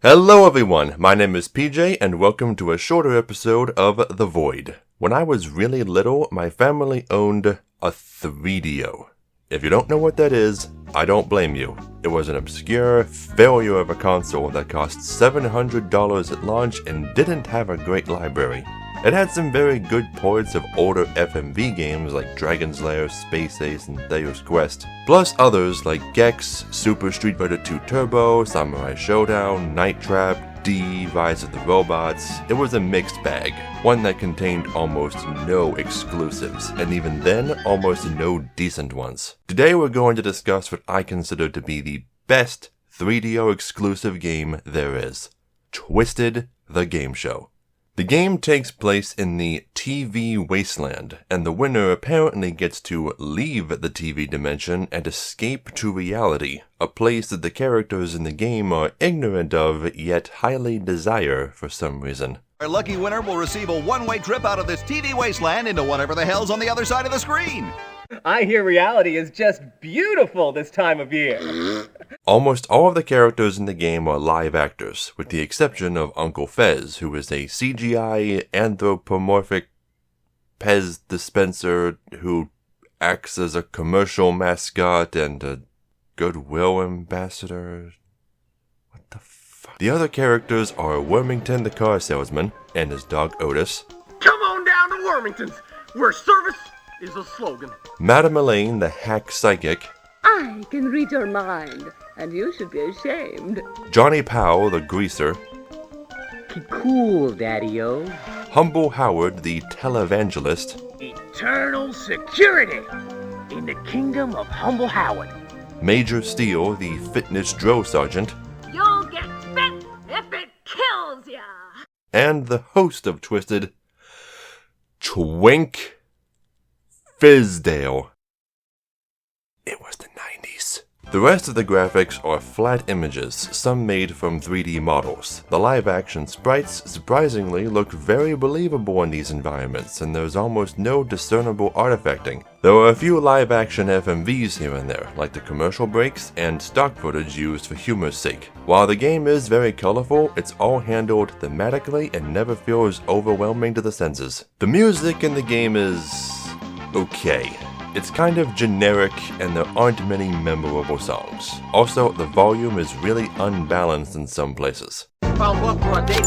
Hello everyone, my name is PJ and welcome to a shorter episode of The Void. When I was really little, my family owned a 3DO. If you don't know what that is, I don't blame you. It was an obscure failure of a console that cost $700 at launch and didn't have a great library. It had some very good ports of older FMV games like Dragon's Lair, Space Ace, and Theos Quest, plus others like Gex, Super Street Fighter 2 Turbo, Samurai Showdown, Night Trap, D, Rise of the Robots. It was a mixed bag, one that contained almost no exclusives, and even then, almost no decent ones. Today we're going to discuss what I consider to be the best 3DO exclusive game there is, Twisted the Game Show. The game takes place in the TV wasteland, and the winner apparently gets to leave the TV dimension and escape to reality, a place that the characters in the game are ignorant of, yet highly desire for some reason. Our lucky winner will receive a one-way trip out of this TV wasteland into whatever the hell's on the other side of the screen. I hear reality is just beautiful this time of year. Almost all of the characters in the game are live actors, with the exception of Uncle Fez, who is a CGI anthropomorphic Pez dispenser who acts as a commercial mascot and a goodwill ambassador. What the fuck? The other characters are Wormington the car salesman and his dog Otis. Come on down to Wormington's, where service is a slogan. Madame Elaine the hack psychic. I can read your mind, and you should be ashamed. Johnny Powell the greaser. Keep cool, Daddy-O. Humble Howard the televangelist. Eternal security in the kingdom of Humble Howard. Major Steele the fitness drill sergeant. You'll get fit if it kills ya. And the host of Twisted, Twink Fizdale. It was the 90s. The rest of the graphics are flat images, some made from 3D models. The live-action sprites surprisingly look very believable in these environments, and there's almost no discernible artifacting. There are a few live-action FMVs here and there, like the commercial breaks and stock footage used for humor's sake. While the game is very colorful, it's all handled thematically and never feels overwhelming to the senses. The music in the game is okay. It's kind of generic and there aren't many memorable songs. Also, the volume is really unbalanced in some places. Found one for a date.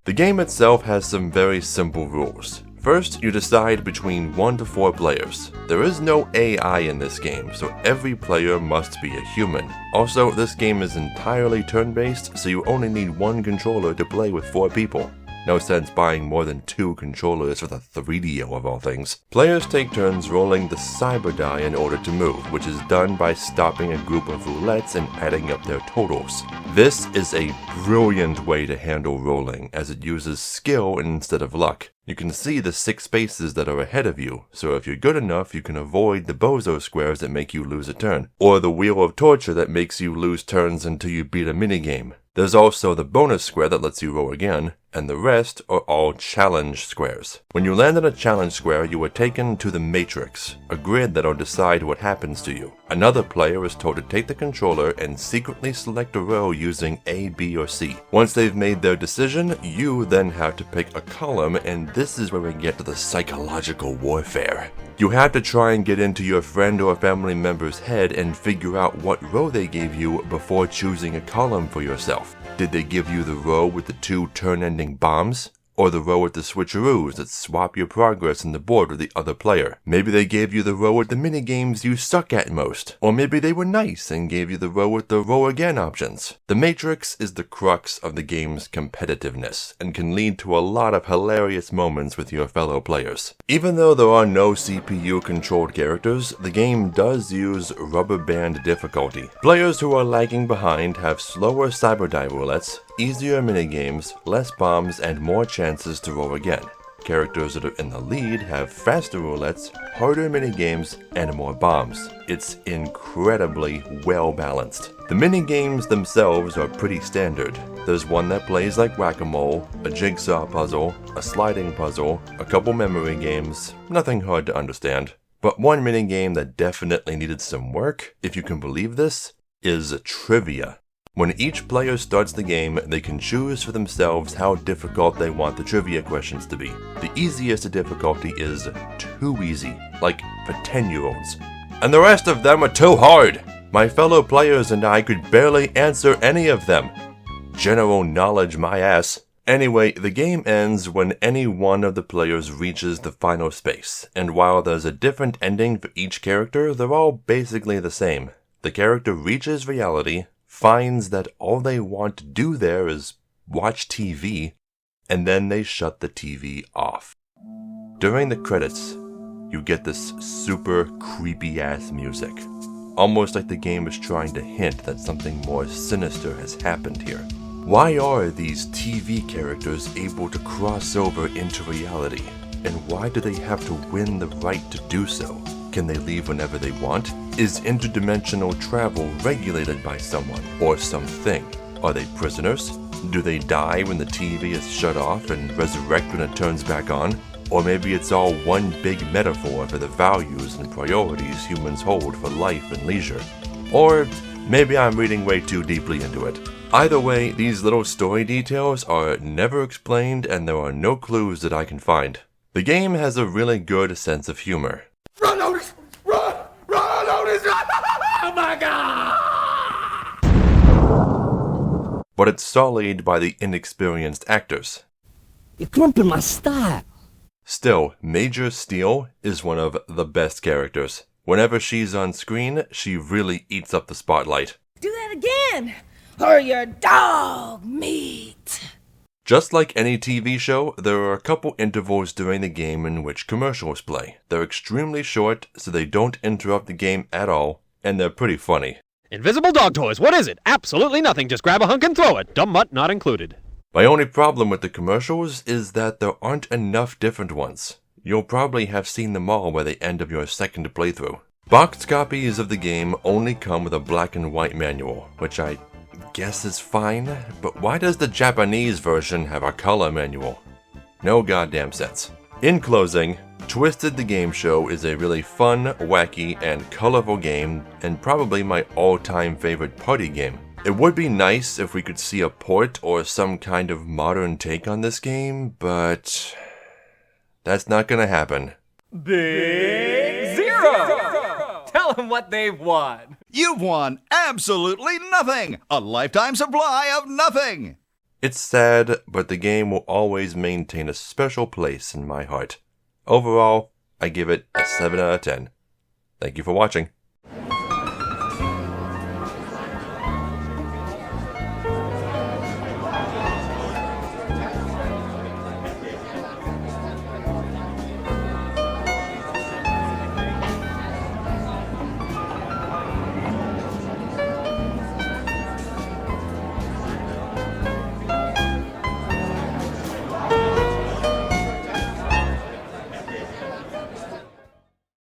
The game itself has some very simple rules. First, you decide between 1 to 4 players. There is no AI in this game, so every player must be a human. Also, this game is entirely turn-based, so you only need one controller to play with 4 people. No sense buying more than 2 controllers for the 3DO of all things. Players take turns rolling the cyber die in order to move, which is done by stopping a group of roulettes and adding up their totals. This is a brilliant way to handle rolling, as it uses skill instead of luck. You can see the 6 spaces that are ahead of you, so if you're good enough you can avoid the bozo squares that make you lose a turn, or the wheel of torture that makes you lose turns until you beat a minigame. There's also the bonus square that lets you roll again, and the rest are all challenge squares. When you land on a challenge square, you are taken to the Matrix, a grid that'll decide what happens to you. Another player is told to take the controller and secretly select a row using A, B, or C. Once they've made their decision, you then have to pick a column, and this is where we get to the psychological warfare. You have to try and get into your friend or family member's head and figure out what row they gave you before choosing a column for yourself. Did they give you the row with the 2 turn-ending bombs? Or the row with the switcheroos that swap your progress in the board with the other player? Maybe they gave you the row with the minigames you suck at most. Or maybe they were nice and gave you the row with the roll again options. The Matrix is the crux of the game's competitiveness, and can lead to a lot of hilarious moments with your fellow players. Even though there are no CPU-controlled characters, the game does use rubber band difficulty. Players who are lagging behind have slower cyber die roulettes, easier minigames, less bombs, and more chances to roll again. Characters that are in the lead have faster roulettes, harder minigames, and more bombs. It's incredibly well balanced. The minigames themselves are pretty standard. There's one that plays like whack-a-mole, a jigsaw puzzle, a sliding puzzle, a couple memory games, nothing hard to understand. But one minigame that definitely needed some work, if you can believe this, is trivia. When each player starts the game, they can choose for themselves how difficult they want the trivia questions to be. The easiest difficulty is too easy, like for 10-year-olds. And the rest of them are too hard! My fellow players and I could barely answer any of them. General knowledge, my ass. Anyway, the game ends when any one of the players reaches the final space, and while there's a different ending for each character, they're all basically the same. The character reaches reality, finds that all they want to do there is watch TV, and then they shut the TV off. During the credits, you get this super creepy-ass music. Almost like the game is trying to hint that something more sinister has happened here. Why are these TV characters able to cross over into reality? And why do they have to win the right to do so? Can they leave whenever they want? Is interdimensional travel regulated by someone or something? Are they prisoners? Do they die when the TV is shut off and resurrect when it turns back on? Or maybe it's all one big metaphor for the values and priorities humans hold for life and leisure. Or maybe I'm reading way too deeply into it. Either way, these little story details are never explained and there are no clues that I can find. The game has a really good sense of humor. Run, Otis! Run! Run, Otis! Run! Oh my God! But it's sullied by the inexperienced actors. You're clumping my style. Still, Major Steel is one of the best characters. Whenever she's on screen, she really eats up the spotlight. Do that again, or your dog meat. Just like any TV show, there are a couple intervals during the game in which commercials play. They're extremely short, so they don't interrupt the game at all, and they're pretty funny. Invisible dog toys, what is it? Absolutely nothing, just grab a hunk and throw it. Dumb mutt not included. My only problem with the commercials is that there aren't enough different ones. You'll probably have seen them all by the end of your second playthrough. Boxed copies of the game only come with a black and white manual, which I guess is fine, but why does the Japanese version have a color manual? No goddamn sense. In closing, Twisted the Game Show is a really fun, wacky, and colorful game, and probably my all-time favorite party game. It would be nice if we could see a port or some kind of modern take on this game, but that's not gonna happen. Big Zero! Tell them what they've won. You've won absolutely nothing! A lifetime supply of nothing! It's sad, but the game will always maintain a special place in my heart. Overall, I give it a 7 out of 10. Thank you for watching.